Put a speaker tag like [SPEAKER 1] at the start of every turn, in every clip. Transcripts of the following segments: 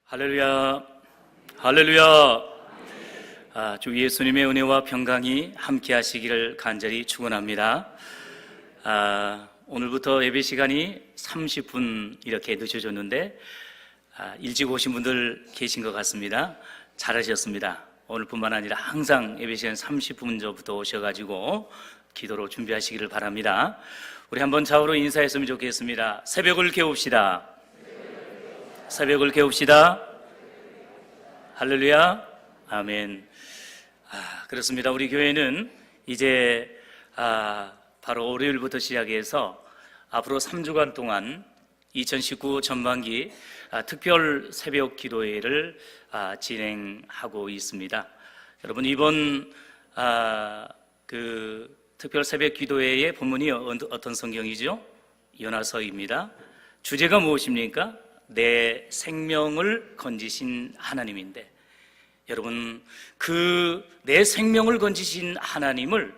[SPEAKER 1] 할렐루야, 할렐루야. 주 예수님의 은혜와 평강이 함께 하시기를 간절히 축원합니다. 오늘부터 예배 시간이 30분 이렇게 늦어졌는데 일찍 오신 분들 계신 것 같습니다. 잘하셨습니다. 오늘뿐만 아니라 항상 예배 시간 30분 전부터 오셔가지고 기도로 준비하시기를 바랍니다. 우리 한번 좌우로 인사했으면 좋겠습니다. 새벽을 깨웁시다. 새벽을 깨웁시다. 할렐루야. 아멘. 그렇습니다. 우리 교회는 이제 바로 월요일부터 시작해서 앞으로 3주간 동안 2019 전반기 특별 새벽 기도회를 진행하고 있습니다. 여러분, 이번 그 특별 새벽 기도회의 본문이 어떤 성경이죠? 요나서입니다. 주제가 무엇입니까? 내 생명을 건지신 하나님인데, 여러분, 그 내 생명을 건지신 하나님을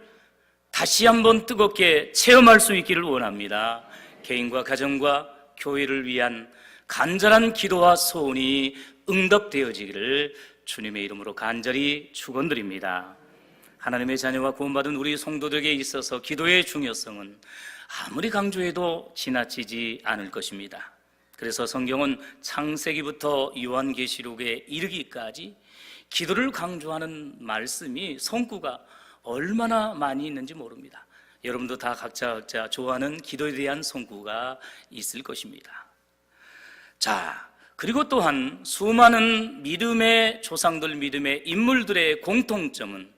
[SPEAKER 1] 다시 한번 뜨겁게 체험할 수 있기를 원합니다. 개인과 가정과 교회를 위한 간절한 기도와 소원이 응답되어지기를 주님의 이름으로 간절히 축원드립니다. 하나님의 자녀와 구원받은 우리 성도들에게 있어서 기도의 중요성은 아무리 강조해도 지나치지 않을 것입니다. 그래서 성경은 창세기부터 요한계시록에 이르기까지 기도를 강조하는 말씀이 성구가 얼마나 많이 있는지 모릅니다. 여러분도 다 각자 좋아하는 기도에 대한 성구가 있을 것입니다. 그리고 또한 수많은 믿음의 조상들, 믿음의 인물들의 공통점은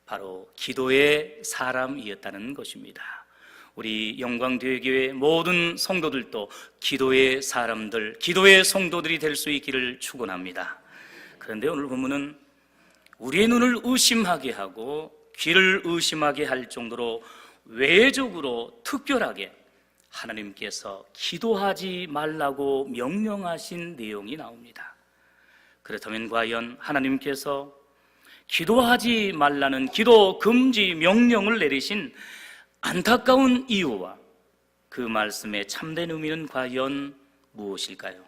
[SPEAKER 1] 바로 기도의 사람이었다는 것입니다. 우리 영광교회 모든 성도들도 기도의 사람들, 기도의 성도들이 될 수 있기를 축원합니다. 그런데 오늘 본문은 우리의 눈을 의심하게 하고 귀를 의심하게 할 정도로 외적으로 특별하게 하나님께서 기도하지 말라고 명령하신 내용이 나옵니다. 그렇다면 과연 하나님께서 기도하지 말라는 기도 금지 명령을 내리신 안타까운 이유와 그 말씀의 참된 의미는 과연 무엇일까요?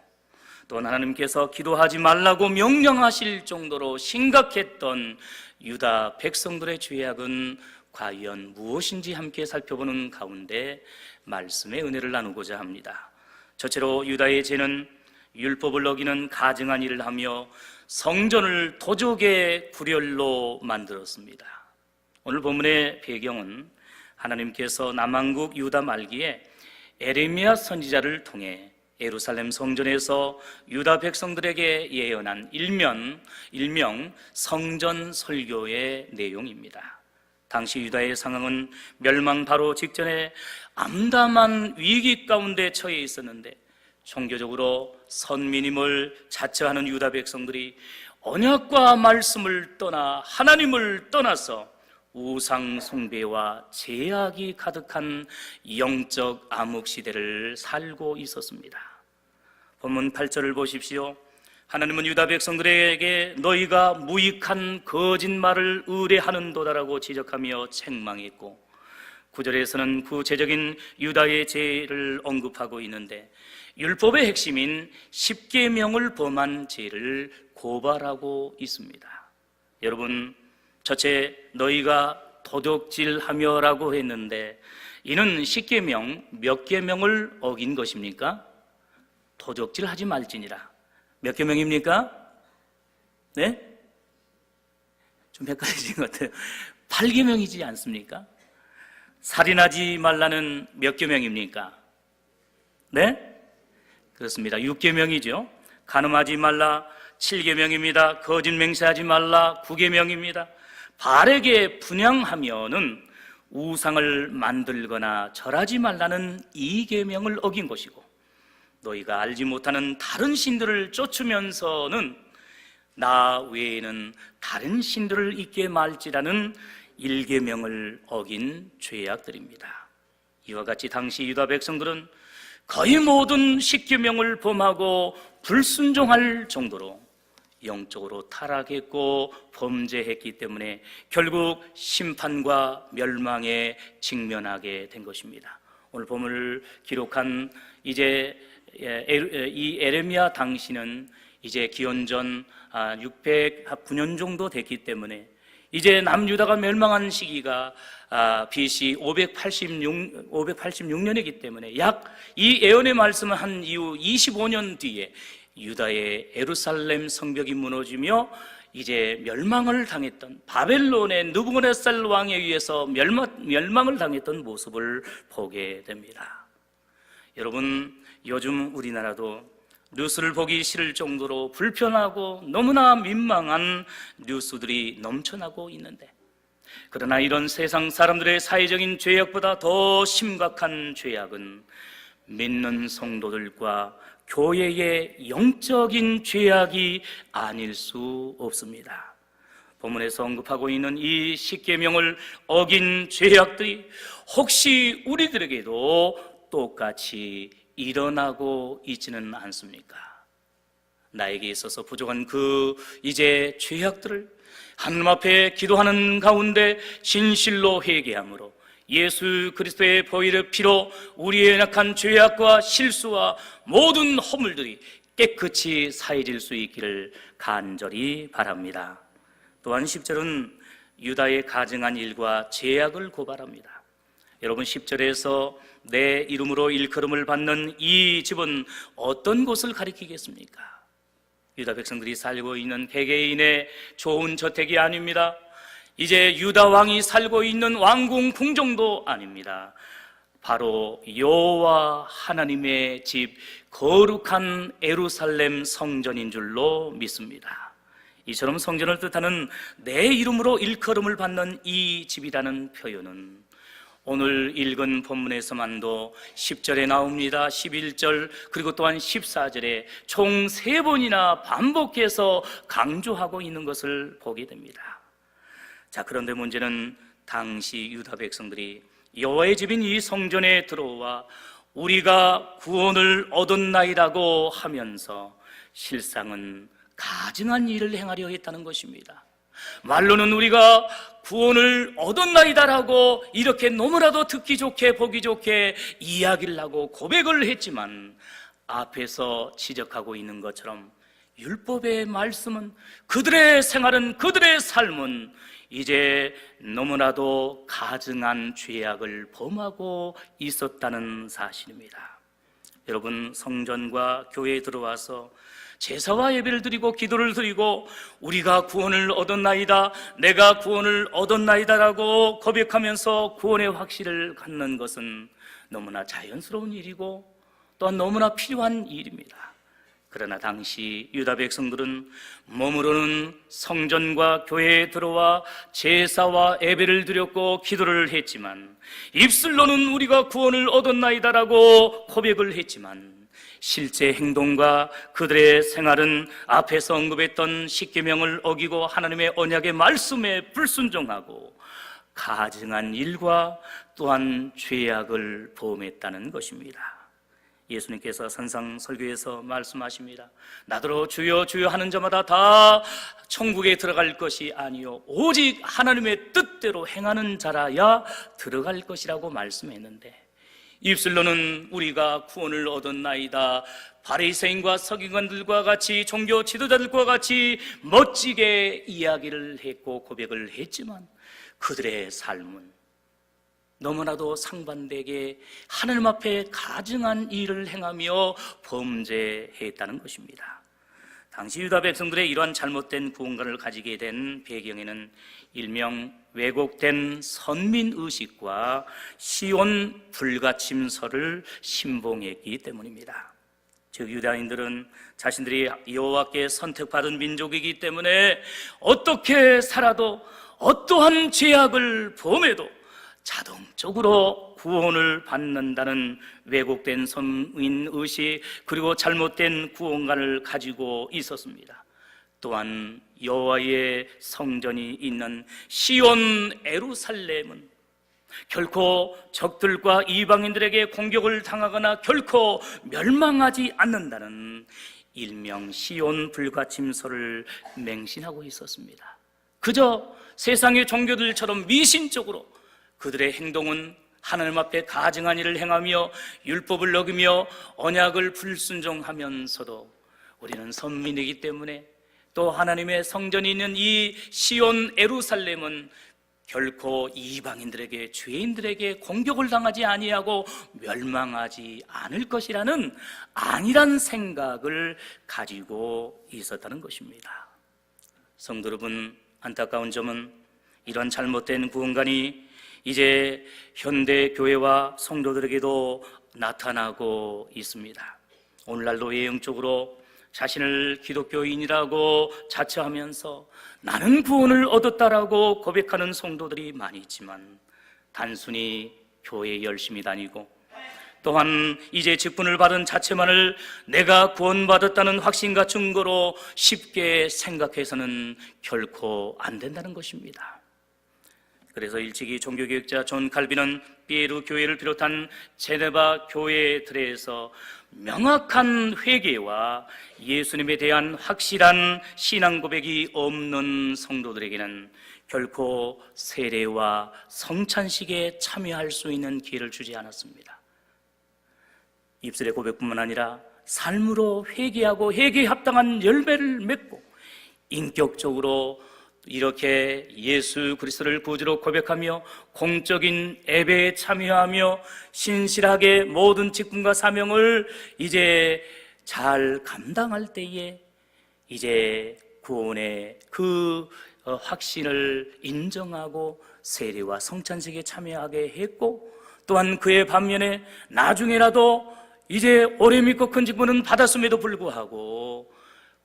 [SPEAKER 1] 또한 하나님께서 기도하지 말라고 명령하실 정도로 심각했던 유다 백성들의 죄악은 과연 무엇인지 함께 살펴보는 가운데 말씀의 은혜를 나누고자 합니다. 첫째로 유다의 죄는 율법을 어기는 가증한 일을 하며 성전을 도적의 구렬로 만들었습니다. 오늘 본문의 배경은 하나님께서 남왕국 유다 말기에 에레미야 선지자를 통해 예루살렘 성전에서 유다 백성들에게 예언한 일명 성전 설교의 내용입니다. 당시 유다의 상황은 멸망 바로 직전에 암담한 위기 가운데 처해 있었는데, 종교적으로 선민임을 자처하는 유다 백성들이 언약과 말씀을 떠나 하나님을 떠나서 우상 숭배와 제약이 가득한 영적 암흑 시대를 살고 있었습니다. 본문 8절을 보십시오. 하나님은 유다 백성들에게 너희가 무익한 거짓말을 의뢰하는도다라고 지적하며 책망했고, 9절에서는 구체적인 유다의 죄를 언급하고 있는데 율법의 핵심인 십계명을 범한 죄를 고발하고 있습니다. 여러분, 첫째, 너희가 도둑질하며라고 했는데 이는 십계명 몇 계명을 어긴 것입니까? 도둑질하지 말지니라. 몇 계명입니까? 네? 좀 헷갈리신 것 같아요. 8계명이지 않습니까? 살인하지 말라는 몇 계명입니까? 네? 그렇습니다. 6계명이죠. 간음하지 말라 7계명입니다. 거짓 맹세하지 말라 9계명입니다. 바르게 분향하면은 우상을 만들거나 절하지 말라는 2계명을 어긴 것이고, 너희가 알지 못하는 다른 신들을 쫓으면서는 나 외에는 다른 신들을 잊게 말지라는 1계명을 어긴 죄악들입니다. 이와 같이 당시 유다 백성들은 거의 모든 10계명을 범하고 불순종할 정도로 영적으로 타락했고 범죄했기 때문에 결국 심판과 멸망에 직면하게 된 것입니다. 오늘 본문을 기록한 이제 이 에레미야 당시는 이제 기원전 609년 정도 됐기 때문에 이제 남유다가 멸망한 시기가 BC 586년이기 때문에 약 이 예언의 말씀을 한 이후 25년 뒤에 유다의 예루살렘 성벽이 무너지며 이제 멸망을 당했던 바벨론의 느부갓네살 왕에 의해서 멸망을 당했던 모습을 보게 됩니다. 여러분, 요즘 우리나라도 뉴스를 보기 싫을 정도로 불편하고 너무나 민망한 뉴스들이 넘쳐나고 있는데, 그러나 이런 세상 사람들의 사회적인 죄악보다 더 심각한 죄악은 믿는 성도들과 교회의 영적인 죄악이 아닐 수 없습니다. 본문에서 언급하고 있는 이 십계명을 어긴 죄악들이 혹시 우리들에게도 똑같이 일어나고 있지는 않습니까? 나에게 있어서 부족한 이제 죄악들을 하나님 앞에 기도하는 가운데 진실로 회개함으로 예수 그리스도의 보혈의 피로 우리의 연약한 죄악과 실수와 모든 허물들이 깨끗이 사해질 수 있기를 간절히 바랍니다. 또한 10절은 유다의 가증한 일과 죄악을 고발합니다. 여러분, 10절에서 내 이름으로 일컬음을 받는 이 집은 어떤 곳을 가리키겠습니까? 유다 백성들이 살고 있는 개개인의 좋은 저택이 아닙니다. 이제 유다 왕이 살고 있는 왕궁 궁정도 아닙니다. 바로 여호와 하나님의 집, 거룩한 예루살렘 성전인 줄로 믿습니다. 이처럼 성전을 뜻하는 내 이름으로 일컬음을 받는 이 집이라는 표현은 오늘 읽은 본문에서만도 10절에 나옵니다. 11절 그리고 또한 14절에 총 3번이나 반복해서 강조하고 있는 것을 보게 됩니다. 자, 그런데 문제는 당시 유다 백성들이 여호와의 집인 이 성전에 들어와 우리가 구원을 얻었나이라고 하면서 실상은 가증한 일을 행하려 했다는 것입니다. 말로는 우리가 구원을 얻었나이다라고 이렇게 너무나도 듣기 좋게 보기 좋게 이야기를 하고 고백을 했지만, 앞에서 지적하고 있는 것처럼 율법의 말씀은, 그들의 생활은, 그들의 삶은 이제 너무나도 가증한 죄악을 범하고 있었다는 사실입니다. 여러분, 성전과 교회에 들어와서 제사와 예배를 드리고 기도를 드리고 우리가 구원을 얻었나이다, 내가 구원을 얻었나이다라고 고백하면서 구원의 확신을 갖는 것은 너무나 자연스러운 일이고 또한 너무나 필요한 일입니다. 그러나 당시 유다 백성들은 몸으로는 성전과 교회에 들어와 제사와 예배를 드렸고 기도를 했지만, 입술로는 우리가 구원을 얻었나이다라고 고백을 했지만, 실제 행동과 그들의 생활은 앞에서 언급했던 십계명을 어기고 하나님의 언약의 말씀에 불순종하고 가증한 일과 또한 죄악을 범했다는 것입니다. 예수님께서 산상설교에서 말씀하십니다. 나더러 주여 주여 하는 자마다 다 천국에 들어갈 것이 아니요 오직 하나님의 뜻대로 행하는 자라야 들어갈 것이라고 말씀했는데, 입술로는 우리가 구원을 얻었나이다, 바리새인과 서기관들과 같이 종교 지도자들과 같이 멋지게 이야기를 했고 고백을 했지만, 그들의 삶은 너무나도 상반되게 하나님 앞에 가증한 일을 행하며 범죄했다는 것입니다. 당시 유다 백성들의 이러한 잘못된 구원관을 가지게 된 배경에는 일명 왜곡된 선민의식과 시온 불가침설을 신봉했기 때문입니다. 즉, 유다인들은 자신들이 여호와께 선택받은 민족이기 때문에 어떻게 살아도 어떠한 죄악을 범해도 자동적으로 구원을 받는다는 왜곡된 선민의식, 그리고 잘못된 구원관을 가지고 있었습니다. 또한 여호와의 성전이 있는 시온 예루살렘은 결코 적들과 이방인들에게 공격을 당하거나 결코 멸망하지 않는다는 일명 시온 불가침설을 맹신하고 있었습니다. 그저 세상의 종교들처럼 미신적으로 그들의 행동은 하나님 앞에 가증한 일을 행하며 율법을 어기며 언약을 불순종하면서도 우리는 선민이기 때문에, 또 하나님의 성전이 있는 이 시온 예루살렘은 결코 이방인들에게, 죄인들에게 공격을 당하지 아니하고 멸망하지 않을 것이라는 안일한 생각을 가지고 있었다는 것입니다. 성도 여러분, 안타까운 점은 이런 잘못된 구원관이 이제 현대 교회와 성도들에게도 나타나고 있습니다. 오늘날도 외형적으로 자신을 기독교인이라고 자처하면서 나는 구원을 얻었다라고 고백하는 성도들이 많이 있지만, 단순히 교회에 열심히 다니고 또한 이제 직분을 받은 자체만을 내가 구원받았다는 확신과 증거로 쉽게 생각해서는 결코 안 된다는 것입니다. 그래서 일찍이 종교개혁자 존 칼빈은 피에르 교회를 비롯한 제네바 교회들에서 명확한 회개와 예수님에 대한 확실한 신앙 고백이 없는 성도들에게는 결코 세례와 성찬식에 참여할 수 있는 기회를 주지 않았습니다. 입술의 고백뿐만 아니라 삶으로 회개하고 회개에 합당한 열매를 맺고 인격적으로 이렇게 예수 그리스도를 구주로 고백하며 공적인 예배에 참여하며 신실하게 모든 직분과 사명을 이제 잘 감당할 때에 이제 구원의 그 확신을 인정하고 세례와 성찬식에 참여하게 했고, 또한 그의 반면에 나중에라도 이제 오래 믿고 큰 직분은 받았음에도 불구하고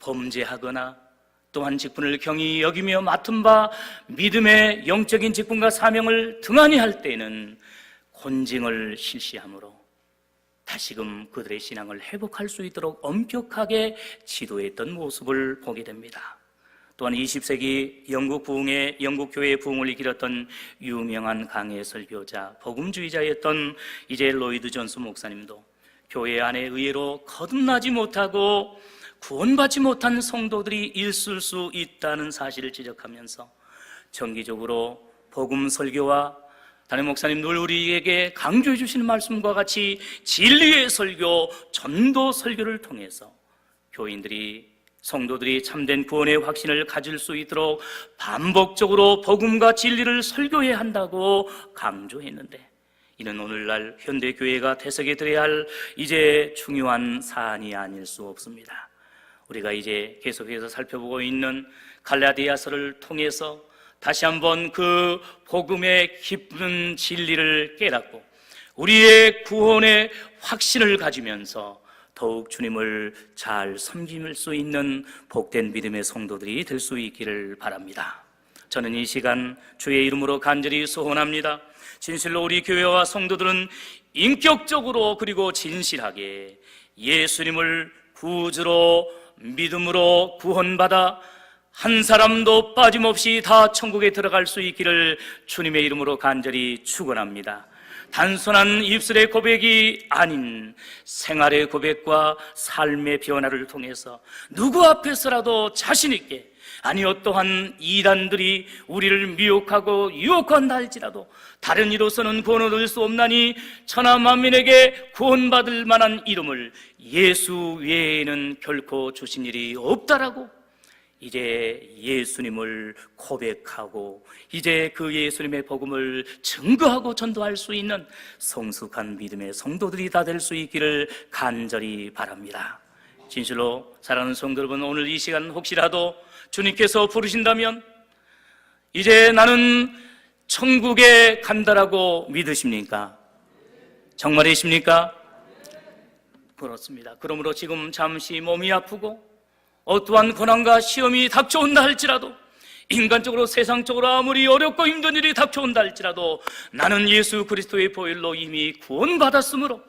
[SPEAKER 1] 범죄하거나 또한 직분을 경히 여기며 맡은 바 믿음의 영적인 직분과 사명을 등한히 할 때에는 곤징을 실시하므로 다시금 그들의 신앙을 회복할 수 있도록 엄격하게 지도했던 모습을 보게 됩니다. 또한 20세기 영국 교회의 부흥을 이끌었던 유명한 강해 설교자, 복음주의자였던 이제 로이드 존스 목사님도 교회 안에 의외로 거듭나지 못하고 구원받지 못한 성도들이 있을 수 있다는 사실을 지적하면서 정기적으로 복음 설교와 담임 목사님 늘 우리에게 강조해 주시는 말씀과 같이 진리의 설교, 전도 설교를 통해서 교인들이, 성도들이 참된 구원의 확신을 가질 수 있도록 반복적으로 복음과 진리를 설교해야 한다고 강조했는데, 이는 오늘날 현대교회가 되새겨 드려야 할 이제 중요한 사안이 아닐 수 없습니다. 우리가 이제 계속해서 살펴보고 있는 갈라디아서를 통해서 다시 한번 그 복음의 깊은 진리를 깨닫고 우리의 구원의 확신을 가지면서 더욱 주님을 잘 섬길 수 있는 복된 믿음의 성도들이 될 수 있기를 바랍니다. 저는 이 시간 주의 이름으로 간절히 소원합니다. 진실로 우리 교회와 성도들은 인격적으로 그리고 진실하게 예수님을 구주로 믿음으로 구원받아 한 사람도 빠짐없이 다 천국에 들어갈 수 있기를 주님의 이름으로 간절히 축원합니다. 단순한 입술의 고백이 아닌 생활의 고백과 삶의 변화를 통해서 누구 앞에서라도 자신 있게, 아니 어떠한 이단들이 우리를 미혹하고 유혹한다 할지라도 다른 이로서는 구원을 얻을 수 없나니 천하 만민에게 구원받을 만한 이름을 예수 외에는 결코 주신 일이 없다라고 이제 예수님을 고백하고 이제 그 예수님의 복음을 증거하고 전도할 수 있는 성숙한 믿음의 성도들이 다 될 수 있기를 간절히 바랍니다. 진실로 사랑하는 성도 여러분, 오늘 이 시간 혹시라도 주님께서 부르신다면 이제 나는 천국에 간다라고 믿으십니까? 정말이십니까? 그렇습니다. 그러므로 지금 잠시 몸이 아프고 어떠한 고난과 시험이 닥쳐온다 할지라도, 인간적으로 세상적으로 아무리 어렵고 힘든 일이 닥쳐온다 할지라도 나는 예수 그리스도의 보혈로 이미 구원받았으므로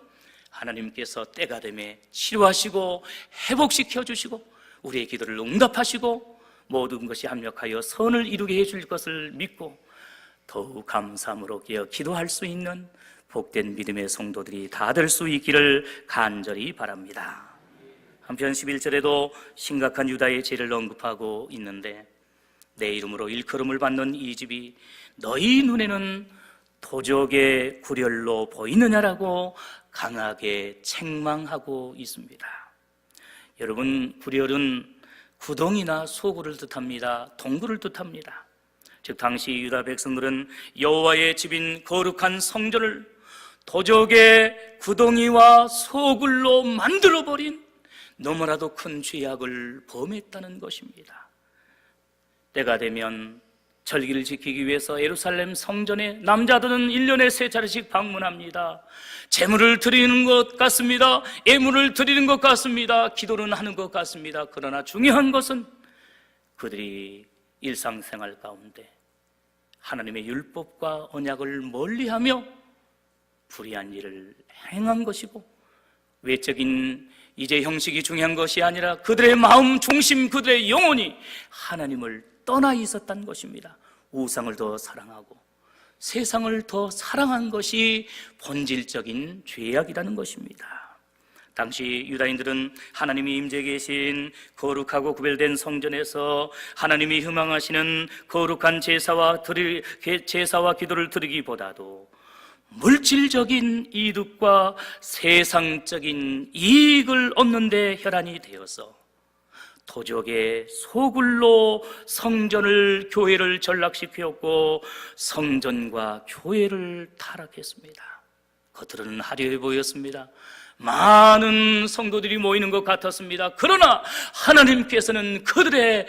[SPEAKER 1] 하나님께서 때가 되매 치료하시고 회복시켜 주시고 우리의 기도를 응답하시고 모든 것이 합력하여 선을 이루게 해줄 것을 믿고 더욱 감사함으로 기도할 수 있는 복된 믿음의 성도들이 다 될 수 있기를 간절히 바랍니다. 한편 11절에도 심각한 유다의 죄를 언급하고 있는데, 내 이름으로 일컬음을 받는 이 집이 너희 눈에는 도적의 구렬로 보이느냐라고 강하게 책망하고 있습니다. 여러분, 구렬은 구덩이나 소굴을 뜻합니다. 동굴을 뜻합니다. 즉 당시 유다 백성들은 여호와의 집인 거룩한 성전을 도적의 구덩이와 소굴로 만들어버린 너무나도 큰 죄악을 범했다는 것입니다. 때가 되면 절기를 지키기 위해서 예루살렘 성전에 남자들은 1년에 3차례씩 방문합니다. 제물을 드리는 것 같습니다. 예물을 드리는 것 같습니다. 기도는 하는 것 같습니다. 그러나 중요한 것은 그들이 일상생활 가운데 하나님의 율법과 언약을 멀리하며 불의한 일을 행한 것이고, 외적인 이제 형식이 중요한 것이 아니라 그들의 마음 중심, 그들의 영혼이 하나님을 떠나 있었던 것입니다. 우상을 더 사랑하고 세상을 더 사랑한 것이 본질적인 죄악이라는 것입니다. 당시 유다인들은 하나님이 임재 계신 거룩하고 구별된 성전에서 하나님이 희망하시는 거룩한 제사와 기도를 드리기보다도 물질적인 이득과 세상적인 이익을 얻는 데 혈안이 되어서 도적의 소굴로 성전을, 교회를 전락시켰고 성전과 교회를 타락했습니다. 겉으로는 화려해 보였습니다. 많은 성도들이 모이는 것 같았습니다. 그러나 하나님께서는 그들의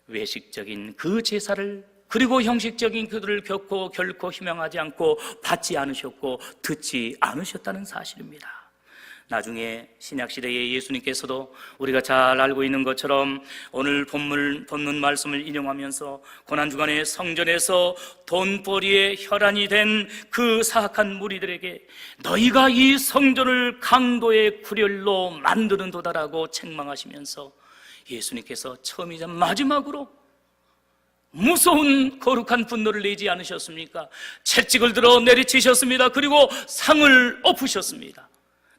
[SPEAKER 1] 외식적인 그 제사를, 그리고 형식적인 그들을 결코 희망하지 않고 받지 않으셨고 듣지 않으셨다는 사실입니다. 나중에 신약시대의 예수님께서도 우리가 잘 알고 있는 것처럼 오늘 본문 말씀을 인용하면서 고난주간의 성전에서 돈벌이의 혈안이 된 그 사악한 무리들에게 너희가 이 성전을 강도의 구렬로 만드는도다라고 책망하시면서 예수님께서 처음이자 마지막으로 무서운 거룩한 분노를 내지 않으셨습니까? 채찍을 들어 내리치셨습니다. 그리고 상을 엎으셨습니다.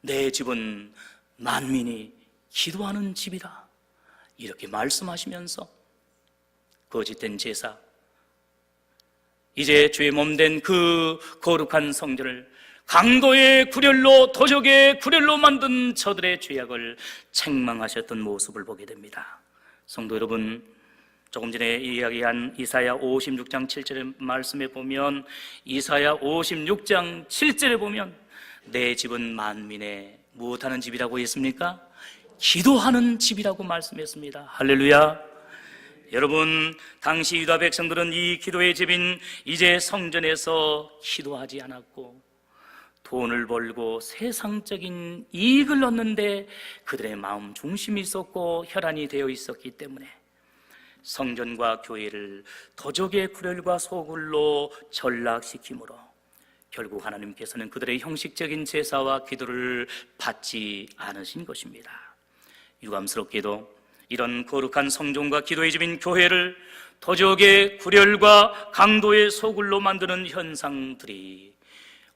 [SPEAKER 1] 내 집은 만민이 기도하는 집이다, 이렇게 말씀하시면서 거짓된 제사, 이제 죄 몸된 그 거룩한 성전을 강도의 구렬로, 도적의 구렬로 만든 저들의 죄악을 책망하셨던 모습을 보게 됩니다. 성도 여러분, 조금 전에 이야기한 이사야 56장 7절의 말씀에 보면, 이사야 56장 7절에 보면 내 집은 만민의 무엇하는 집이라고 했습니까? 기도하는 집이라고 말씀했습니다. 할렐루야. 여러분, 당시 유다 백성들은 이 기도의 집인 이제 성전에서 기도하지 않았고 돈을 벌고 세상적인 이익을 얻는데 그들의 마음 중심이 있었고 혈안이 되어 있었기 때문에 성전과 교회를 도적의 구렬과 소굴로 전락시키므로 결국 하나님께서는 그들의 형식적인 제사와 기도를 받지 않으신 것입니다. 유감스럽게도 이런 거룩한 성전과 기도의 집인 교회를 도적의 구렬과 강도의 소굴로 만드는 현상들이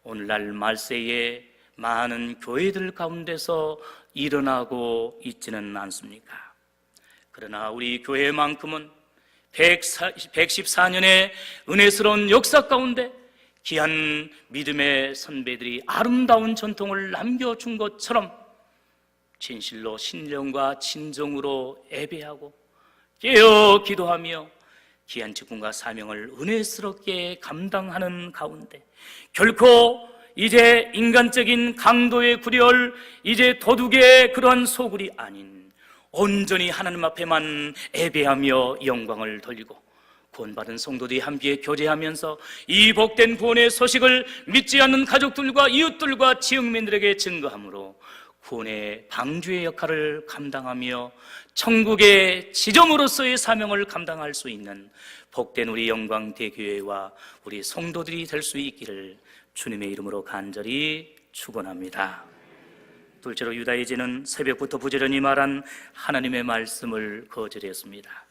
[SPEAKER 1] 오늘날 말세에 많은 교회들 가운데서 일어나고 있지는 않습니까? 그러나 우리 교회만큼은 114년의 은혜스러운 역사 가운데 귀한 믿음의 선배들이 아름다운 전통을 남겨준 것처럼 진실로 신령과 진정으로 예배하고 깨어 기도하며 귀한 직분과 사명을 은혜스럽게 감당하는 가운데 결코 이제 인간적인 강도의 구렬, 이제 도둑의 그러한 소굴이 아닌 온전히 하나님 앞에만 예배하며 영광을 돌리고 구원받은 성도들이 함께 교제하면서 이 복된 구원의 소식을 믿지 않는 가족들과 이웃들과 지역민들에게 증거함으로 구원의 방주의 역할을 감당하며 천국의 지점으로서의 사명을 감당할 수 있는 복된 우리 영광대교회와 우리 성도들이 될 수 있기를 주님의 이름으로 간절히 축원합니다. 둘째로 유다의 죄는 새벽부터 부지런히 말한 하나님의 말씀을 거절했습니다.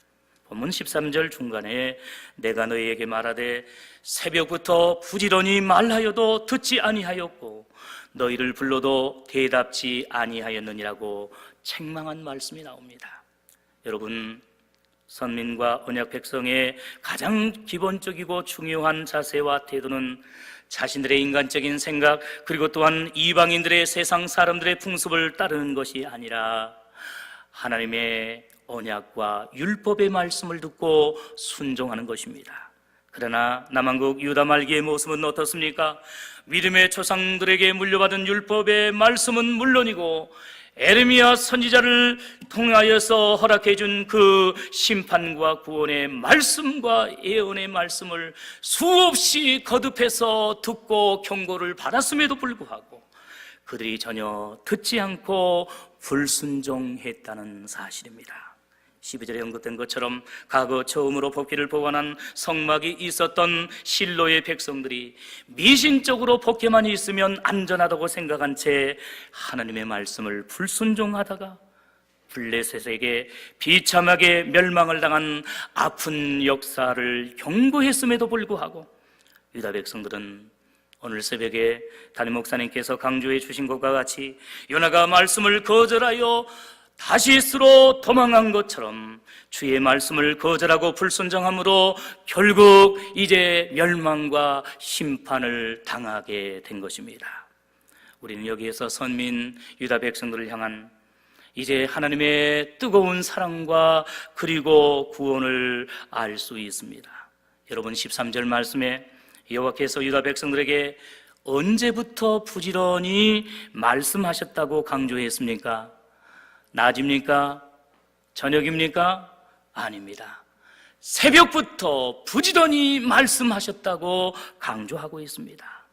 [SPEAKER 1] 본문 13절 중간에 내가 너희에게 말하되 새벽부터 부지런히 말하여도 듣지 아니하였고 너희를 불러도 대답지 아니하였느니라고 책망한 말씀이 나옵니다. 여러분, 선민과 언약 백성의 가장 기본적이고 중요한 자세와 태도는 자신들의 인간적인 생각 그리고 또한 이방인들의 세상 사람들의 풍습을 따르는 것이 아니라 하나님의 언약과 율법의 말씀을 듣고 순종하는 것입니다. 그러나 남한국 유다 말기의 모습은 어떻습니까? 믿음의 조상들에게 물려받은 율법의 말씀은 물론이고 에레미야 선지자를 통하여서 허락해 준 그 심판과 구원의 말씀과 예언의 말씀을 수없이 거듭해서 듣고 경고를 받았음에도 불구하고 그들이 전혀 듣지 않고 불순종했다는 사실입니다. 12절에 언급된 것처럼 과거 처음으로 복귀를 복원한 성막이 있었던 실로의 백성들이 미신적으로 복귀만 있으면 안전하다고 생각한 채 하나님의 말씀을 불순종하다가 블레셋에게 비참하게 멸망을 당한 아픈 역사를 경고했음에도 불구하고 유다 백성들은 오늘 새벽에 담임 목사님께서 강조해 주신 것과 같이 요나가 말씀을 거절하여 다시스로 도망한 것처럼 주의 말씀을 거절하고 불순종함으로 결국 이제 멸망과 심판을 당하게 된 것입니다. 우리는 여기에서 선민 유다 백성들을 향한 이제 하나님의 뜨거운 사랑과 그리고 구원을 알 수 있습니다. 여러분 13절 말씀에 여호와께서 유다 백성들에게 언제부터 부지런히 말씀하셨다고 강조했습니까? 낮입니까? 저녁입니까? 아닙니다. 새벽부터 부지런히 말씀하셨다고 강조하고 있습니다.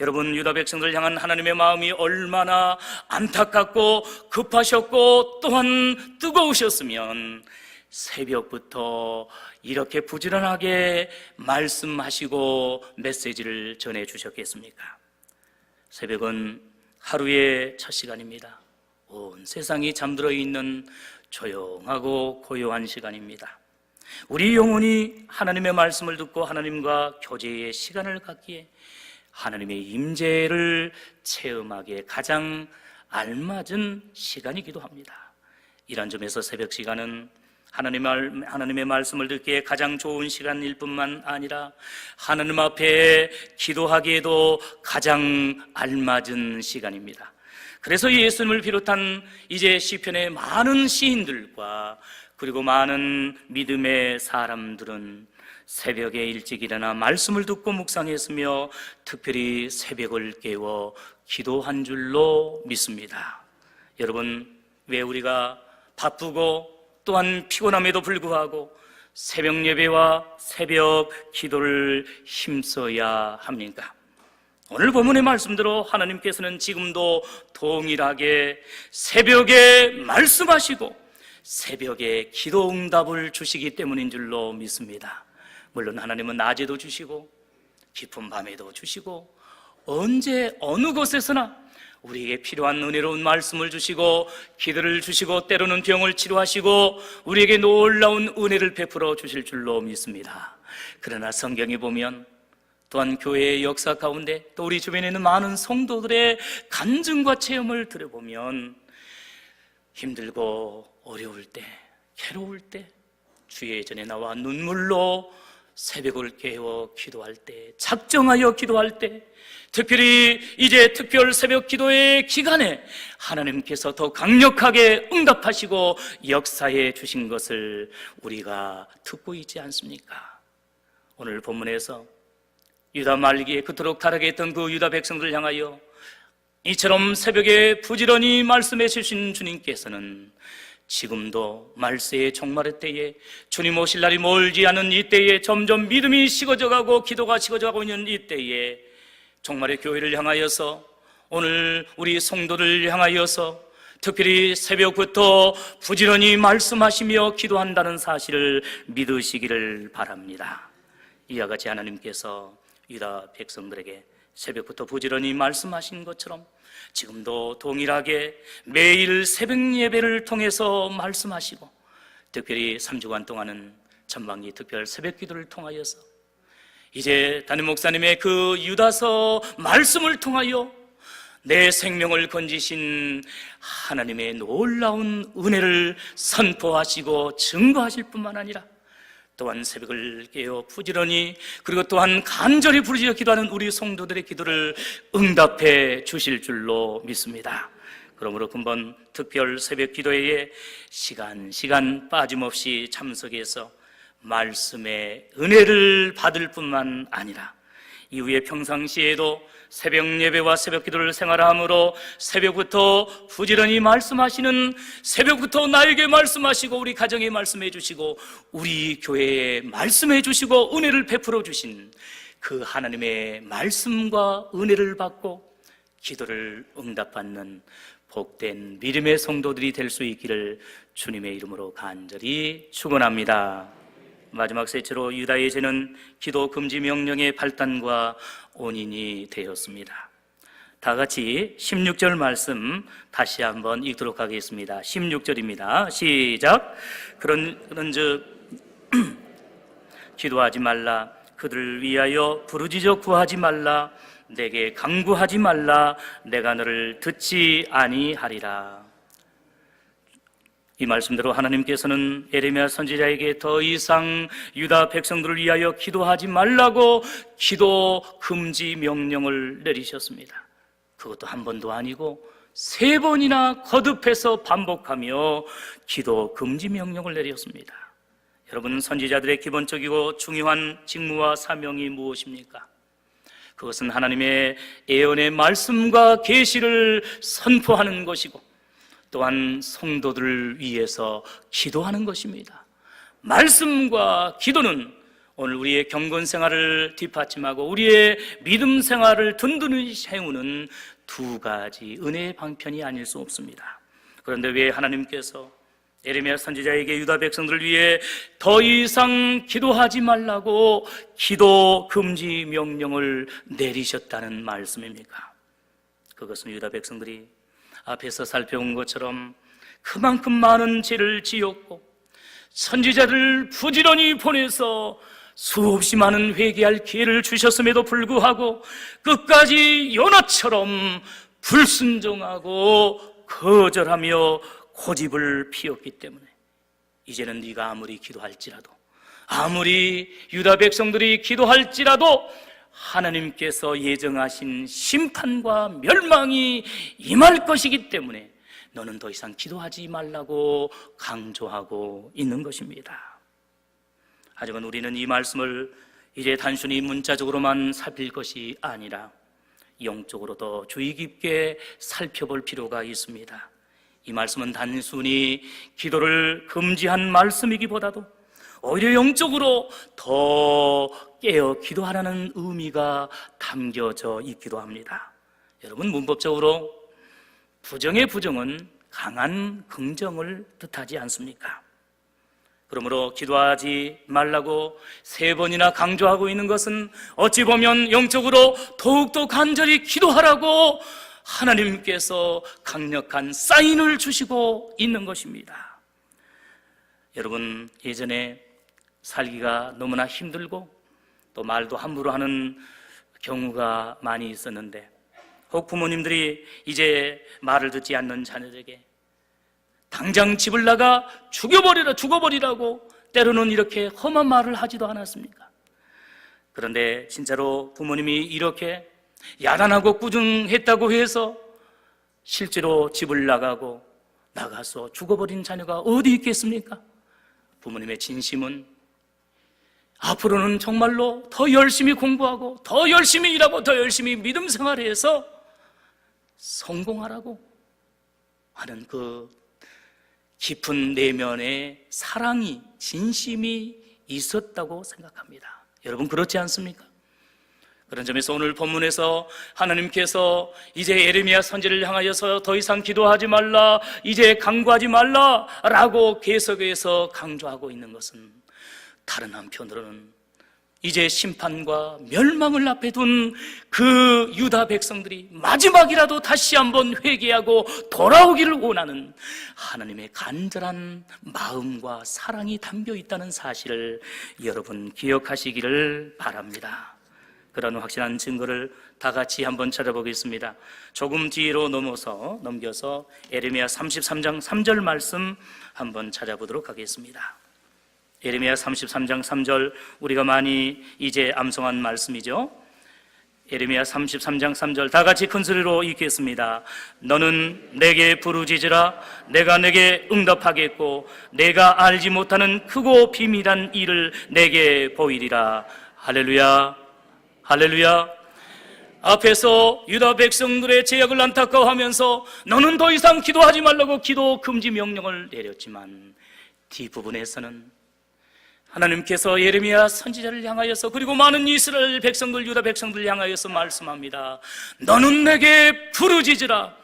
[SPEAKER 1] 여러분 유다 백성들을 향한 하나님의 마음이 얼마나 안타깝고 급하셨고 또한 뜨거우셨으면 새벽부터 이렇게 부지런하게 말씀하시고 메시지를 전해주셨겠습니까? 새벽은 하루의 첫 시간입니다. 온 세상이 잠들어 있는 조용하고 고요한 시간입니다. 우리 영혼이 하나님의 말씀을 듣고 하나님과 교제의 시간을 갖기에 하나님의 임재를 체험하기에 가장 알맞은 시간이기도 합니다. 이런 점에서 새벽 시간은 하나님의 말씀을 듣기에 가장 좋은 시간일 뿐만 아니라 하나님 앞에 기도하기에도 가장 알맞은 시간입니다. 그래서 예수님을 비롯한 이제 시편의 많은 시인들과 그리고 많은 믿음의 사람들은 새벽에 일찍 일어나 말씀을 듣고 묵상했으며 특별히 새벽을 깨워 기도한 줄로 믿습니다. 여러분, 왜 우리가 바쁘고 또한 피곤함에도 불구하고 새벽 예배와 새벽 기도를 힘써야 합니까? 오늘 본문의 말씀대로 하나님께서는 지금도 동일하게 새벽에 말씀하시고 새벽에 기도 응답을 주시기 때문인 줄로 믿습니다. 물론 하나님은 낮에도 주시고 깊은 밤에도 주시고 언제 어느 곳에서나 우리에게 필요한 은혜로운 말씀을 주시고 기도를 주시고 때로는 병을 치료하시고 우리에게 놀라운 은혜를 베풀어 주실 줄로 믿습니다. 그러나 성경에 보면 또한 교회의 역사 가운데 또 우리 주변에 있는 많은 성도들의 간증과 체험을 들어보면 힘들고 어려울 때, 괴로울 때 주의 전에 나와 눈물로 새벽을 깨워 기도할 때, 작정하여 기도할 때, 특별히 이제 특별 새벽 기도의 기간에 하나님께서 더 강력하게 응답하시고 역사해 주신 것을 우리가 듣고 있지 않습니까? 오늘 본문에서 유다 말기에 그토록 다르게 했던 그 유다 백성들을 향하여 이처럼 새벽에 부지런히 말씀해 주신 주님께서는 지금도 말세의 종말의 때에 주님 오실 날이 멀지 않은 이 때에 점점 믿음이 식어져가고 기도가 식어져가고 있는 이 때에 종말의 교회를 향하여서 오늘 우리 성도를 향하여서 특별히 새벽부터 부지런히 말씀하시며 기도한다는 사실을 믿으시기를 바랍니다. 이와 같이 하나님께서 유다 백성들에게 새벽부터 부지런히 말씀하신 것처럼 지금도 동일하게 매일 새벽 예배를 통해서 말씀하시고 특별히 3주간 동안은 전반기 특별 새벽 기도를 통하여서 이제 담임 목사님의 그 유다서 말씀을 통하여 내 생명을 건지신 하나님의 놀라운 은혜를 선포하시고 증거하실 뿐만 아니라 또한 새벽을 깨어 부지런히 그리고 또한 간절히 부르짖어 기도하는 우리 성도들의 기도를 응답해 주실 줄로 믿습니다. 그러므로 금번 특별 새벽 기도회에 시간 빠짐없이 참석해서 말씀의 은혜를 받을 뿐만 아니라 이후에 평상시에도 새벽 예배와 새벽 기도를 생활함으로 새벽부터 부지런히 말씀하시는, 새벽부터 나에게 말씀하시고 우리 가정에 말씀해 주시고 우리 교회에 말씀해 주시고 은혜를 베풀어 주신 그 하나님의 말씀과 은혜를 받고 기도를 응답받는 복된 믿음의 성도들이 될 수 있기를 주님의 이름으로 간절히 축원합니다. 마지막 셋째로 유다의 죄는 기도 금지 명령의 발단과 원인이 되었습니다. 다 같이 16절 말씀 다시 한번 읽도록 하겠습니다. 16절입니다. 시작. 그런즉 기도하지 말라. 그들을 위하여 부르짖어 구하지 말라. 내게 간구하지 말라. 내가 너를 듣지 아니하리라. 이 말씀대로 하나님께서는 에레미야 선지자에게 더 이상 유다 백성들을 위하여 기도하지 말라고 기도 금지 명령을 내리셨습니다. 그것도 한 번도 아니고 3번이나 거듭해서 반복하며 기도 금지 명령을 내렸습니다. 여러분, 선지자들의 기본적이고 중요한 직무와 사명이 무엇입니까? 그것은 하나님의 예언의 말씀과 계시를 선포하는 것이고 또한 성도들을 위해서 기도하는 것입니다. 말씀과 기도는 오늘 우리의 경건 생활을 뒷받침하고 우리의 믿음 생활을 든든히 세우는 두 가지 은혜의 방편이 아닐 수 없습니다. 그런데 왜 하나님께서 에레미야 선지자에게 유다 백성들을 위해 더 이상 기도하지 말라고 기도 금지 명령을 내리셨다는 말씀입니까? 그것은 유다 백성들이 앞에서 살펴본 것처럼 그만큼 많은 죄를 지었고 선지자들을 부지런히 보내서 수없이 많은 회개할 기회를 주셨음에도 불구하고 끝까지 요나처럼 불순종하고 거절하며 고집을 피웠기 때문에 이제는 네가 아무리 기도할지라도, 아무리 유다 백성들이 기도할지라도 하나님께서 예정하신 심판과 멸망이 임할 것이기 때문에 너는 더 이상 기도하지 말라고 강조하고 있는 것입니다. 하지만 우리는 이 말씀을 이제 단순히 문자적으로만 살필 것이 아니라 영적으로 더 주의 깊게 살펴볼 필요가 있습니다. 이 말씀은 단순히 기도를 금지한 말씀이기보다도 오히려 영적으로 더 깨어 기도하라는 의미가 담겨져 있기도 합니다. 여러분, 문법적으로 부정의 부정은 강한 긍정을 뜻하지 않습니까? 그러므로 기도하지 말라고 3번이나 강조하고 있는 것은 어찌 보면 영적으로 더욱더 간절히 기도하라고 하나님께서 강력한 사인을 주시고 있는 것입니다. 여러분, 예전에 살기가 너무나 힘들고 또 말도 함부로 하는 경우가 많이 있었는데 혹 부모님들이 이제 말을 듣지 않는 자녀에게 당장 집을 나가 죽어버리라고 때로는 이렇게 험한 말을 하지도 않았습니까? 그런데 진짜로 부모님이 이렇게 야단하고 꾸중했다고 해서 실제로 집을 나가서 죽어버린 자녀가 어디 있겠습니까? 부모님의 진심은 앞으로는 정말로 더 열심히 공부하고 더 열심히 일하고 더 열심히 믿음 생활해서 성공하라고 하는 그 깊은 내면의 사랑이, 진심이 있었다고 생각합니다. 여러분, 그렇지 않습니까? 그런 점에서 오늘 본문에서 하나님께서 이제 에레미야 선지를 향하여서 더 이상 기도하지 말라, 이제 간구하지 말라라고 계속해서 강조하고 있는 것은 다른 한편으로는 이제 심판과 멸망을 앞에 둔 그 유다 백성들이 마지막이라도 다시 한번 회개하고 돌아오기를 원하는 하나님의 간절한 마음과 사랑이 담겨 있다는 사실을 여러분 기억하시기를 바랍니다. 그런 확실한 증거를 다 같이 한번 찾아보겠습니다. 조금 뒤로 넘겨서 에레미야 33장 3절 말씀 한번 찾아보도록 하겠습니다. 에레미야 33장 3절, 우리가 많이 이제 암송한 말씀이죠. 예레미야 33장 3절 다 같이 큰 소리로 읽겠습니다. 너는 내게 부르짖으라. 내가 내게 응답하겠고 내가 알지 못하는 크고 비밀한 일을 내게 보이리라. 할렐루야, 할렐루야. 앞에서 유다 백성들의 죄악을 안타까워하면서 너는 더 이상 기도하지 말라고 기도 금지 명령을 내렸지만 뒷부분에서는 하나님께서 예레미야 선지자를 향하여서 그리고 많은 이스라엘 백성들, 유다 백성들 향하여서 말씀합니다. 너는 내게 부르짖으라.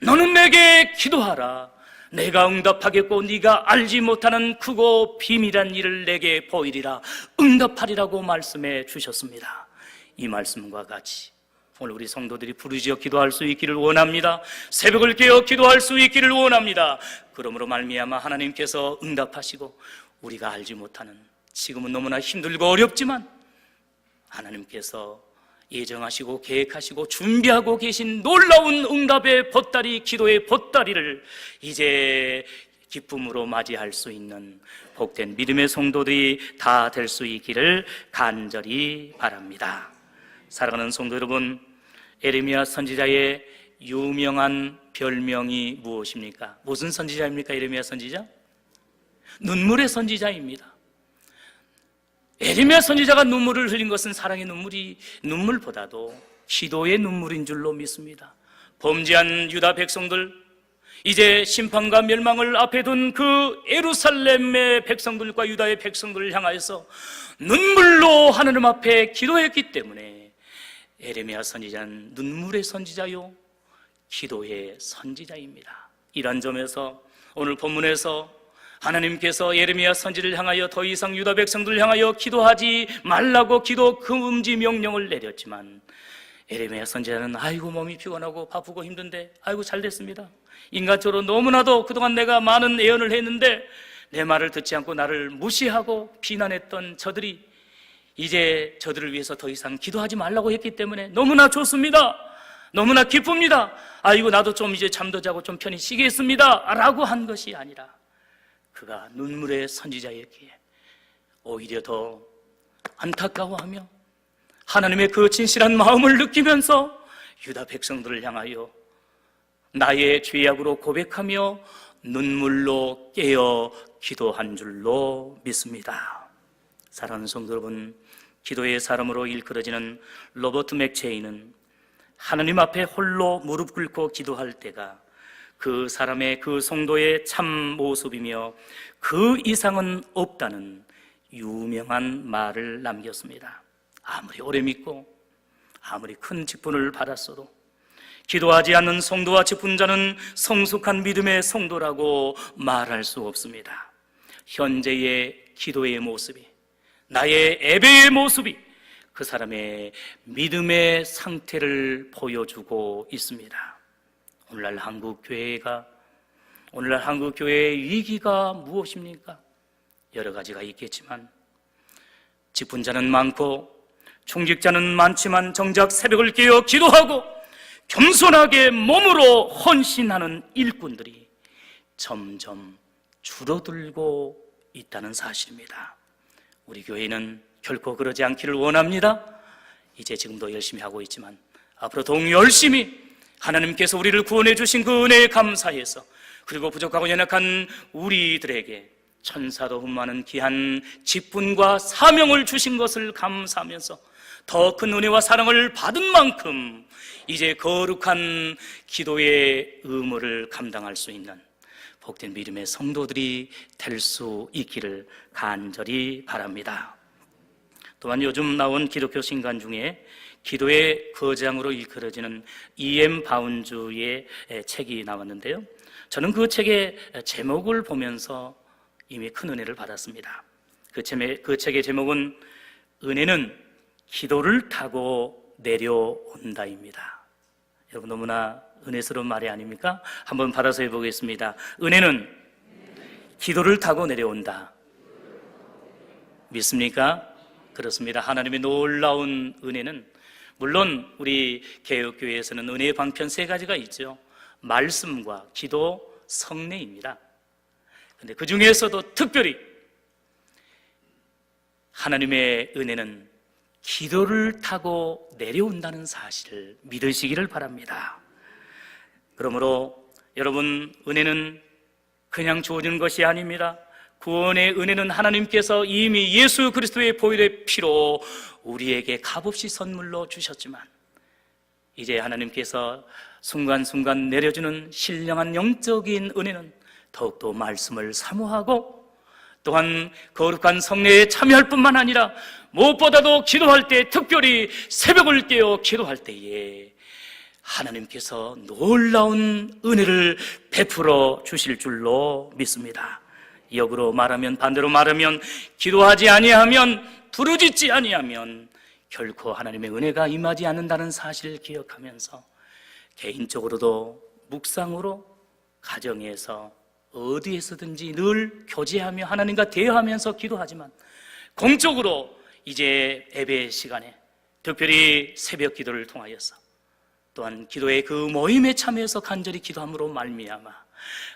[SPEAKER 1] 너는 내게 기도하라. 내가 응답하겠고 네가 알지 못하는 크고 비밀한 일을 내게 보이리라. 응답하리라고 말씀해 주셨습니다. 이 말씀과 같이 오늘 우리 성도들이 부르짖어 기도할 수 있기를 원합니다. 새벽을 깨어 기도할 수 있기를 원합니다. 그러므로 말미암아 하나님께서 응답하시고 우리가 알지 못하는, 지금은 너무나 힘들고 어렵지만 하나님께서 예정하시고 계획하시고 준비하고 계신 놀라운 응답의 보따리, 기도의 보따리를 이제 기쁨으로 맞이할 수 있는 복된 믿음의 성도들이 다 될 수 있기를 간절히 바랍니다. 사랑하는 성도 여러분, 예레미야 선지자의 유명한 별명이 무엇입니까? 무슨 선지자입니까? 예레미야 선지자? 눈물의 선지자입니다. 예레미야 선지자가 눈물을 흘린 것은 사랑의 눈물보다도 기도의 눈물인 줄로 믿습니다. 범죄한 유다 백성들, 이제 심판과 멸망을 앞에 둔 그 예루살렘의 백성들과 유다의 백성들을 향하여서 눈물로 하나님 앞에 기도했기 때문에 예레미야 선지자는 눈물의 선지자요 기도의 선지자입니다. 이런 점에서 오늘 본문에서 하나님께서 예레미야 선지를 향하여 더 이상 유다 백성들을 향하여 기도하지 말라고 기도 금지 명령을 내렸지만 예레미야 선지자는 아이고 몸이 피곤하고 바쁘고 힘든데 아이고 잘 됐습니다. 인간적으로 너무나도 그동안 내가 많은 애언을 했는데 내 말을 듣지 않고 나를 무시하고 비난했던 저들이 이제 저들을 위해서 더 이상 기도하지 말라고 했기 때문에 너무나 좋습니다. 너무나 기쁩니다. 아이고 나도 좀 이제 잠도 자고 좀 편히 쉬겠습니다 라고 한 것이 아니라 그가 눈물의 선지자였기에 오히려 더 안타까워하며 하나님의 그 진실한 마음을 느끼면서 유다 백성들을 향하여 나의 죄악으로 고백하며 눈물로 깨어 기도한 줄로 믿습니다. 사랑하는 성도 여러분, 기도의 사람으로 일컬어지는 로버트 맥체이는 하나님 앞에 홀로 무릎 꿇고 기도할 때가 그 사람의, 그 성도의 참 모습이며 그 이상은 없다는 유명한 말을 남겼습니다. 아무리 오래 믿고 아무리 큰 직분을 받았어도 기도하지 않는 성도와 직분자는 성숙한 믿음의 성도라고 말할 수 없습니다. 현재의 기도의 모습이, 나의 예배의 모습이 그 사람의 믿음의 상태를 보여주고 있습니다. 오늘날 한국 교회의 위기가 무엇입니까? 여러 가지가 있겠지만 직분자는 많고 총직자는 많지만 정작 새벽을 깨어 기도하고 겸손하게 몸으로 헌신하는 일꾼들이 점점 줄어들고 있다는 사실입니다. 우리 교회는 결코 그러지 않기를 원합니다. 이제 지금도 열심히 하고 있지만 앞으로 더욱 열심히 하나님께서 우리를 구원해 주신 그 은혜에 감사해서 그리고 부족하고 연약한 우리들에게 천사도 흠많은 귀한 직분과 사명을 주신 것을 감사하면서 더 큰 은혜와 사랑을 받은 만큼 이제 거룩한 기도의 의무를 감당할 수 있는 복된 믿음의 성도들이 될 수 있기를 간절히 바랍니다. 또한 요즘 나온 기독교 신간 중에 기도의 거장으로 일컬어지는 E.M. 바운주의 책이 나왔는데요, 저는 그 책의 제목을 보면서 이미 큰 은혜를 받았습니다. 그 책의 제목은 은혜는 기도를 타고 내려온다입니다. 여러분 너무나 은혜스러운 말이 아닙니까? 한번 받아서 해보겠습니다. 은혜는 기도를 타고 내려온다. 믿습니까? 그렇습니다. 하나님의 놀라운 은혜는 물론 우리 개혁교회에서는 은혜의 방편 3가지가 있죠. 말씀과 기도, 성례입니다. 그런데 그 중에서도 특별히 하나님의 은혜는 기도를 타고 내려온다는 사실을 믿으시기를 바랍니다. 그러므로 여러분, 은혜는 그냥 주어지는 것이 아닙니다. 구원의 은혜는 하나님께서 이미 예수 그리스도의 보혈의 피로 우리에게 값없이 선물로 주셨지만, 이제 하나님께서 순간순간 내려주는 신령한 영적인 은혜는 더욱더 말씀을 사모하고, 또한 거룩한 성례에 참여할 뿐만 아니라 무엇보다도 기도할 때, 특별히 새벽을 깨어 기도할 때에 하나님께서 놀라운 은혜를 베풀어 주실 줄로 믿습니다. 역으로 말하면, 반대로 말하면, 기도하지 아니하면, 부르짖지 아니하면 결코 하나님의 은혜가 임하지 않는다는 사실을 기억하면서 개인적으로도 묵상으로, 가정에서, 어디에서든지 늘 교제하며 하나님과 대화하면서 기도하지만, 공적으로 이제 예배 시간에 특별히 새벽 기도를 통하여서, 또한 기도의 그 모임에 참여해서 간절히 기도함으로 말미암아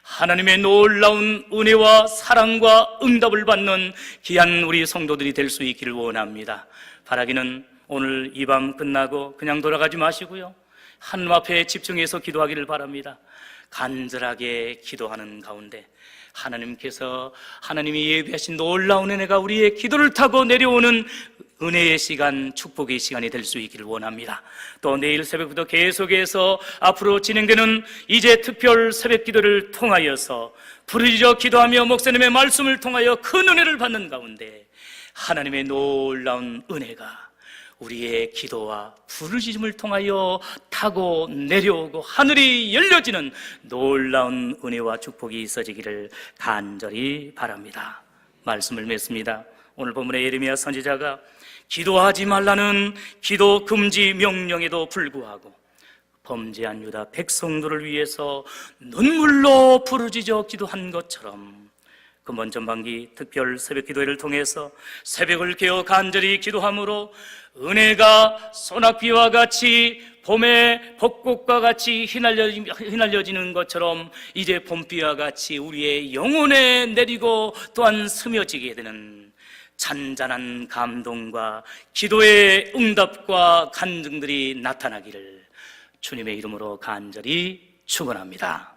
[SPEAKER 1] 하나님의 놀라운 은혜와 사랑과 응답을 받는 귀한 우리 성도들이 될 수 있기를 원합니다. 바라기는 오늘 이 밤 끝나고 그냥 돌아가지 마시고요, 하나님 앞에 집중해서 기도하기를 바랍니다. 간절하게 기도하는 가운데 하나님께서, 하나님이 예비하신 놀라운 은혜가 우리의 기도를 타고 내려오는 은혜의 시간, 축복의 시간이 될 수 있기를 원합니다. 또 내일 새벽부터 계속해서 앞으로 진행되는 이제 특별 새벽 기도를 통하여서 부르짖어 기도하며 목사님의 말씀을 통하여 큰 은혜를 받는 가운데 하나님의 놀라운 은혜가 우리의 기도와 부르짖음을 통하여 타고 내려오고 하늘이 열려지는 놀라운 은혜와 축복이 있어지기를 간절히 바랍니다. 말씀을 맺습니다. 오늘 본문의 예레미야 선지자가 기도하지 말라는 기도 금지 명령에도 불구하고 범죄한 유다 백성들을 위해서 눈물로 부르짖어 기도한 것처럼, 금번 전반기 특별 새벽 기도회를 통해서 새벽을 깨어 간절히 기도함으로 은혜가 소낙비와 같이 봄의 벚꽃과 같이 휘날려지는 것처럼 이제 봄비와 같이 우리의 영혼에 내리고 또한 스며지게 되는 잔잔한 감동과 기도의 응답과 간증들이 나타나기를 주님의 이름으로 간절히 축원합니다.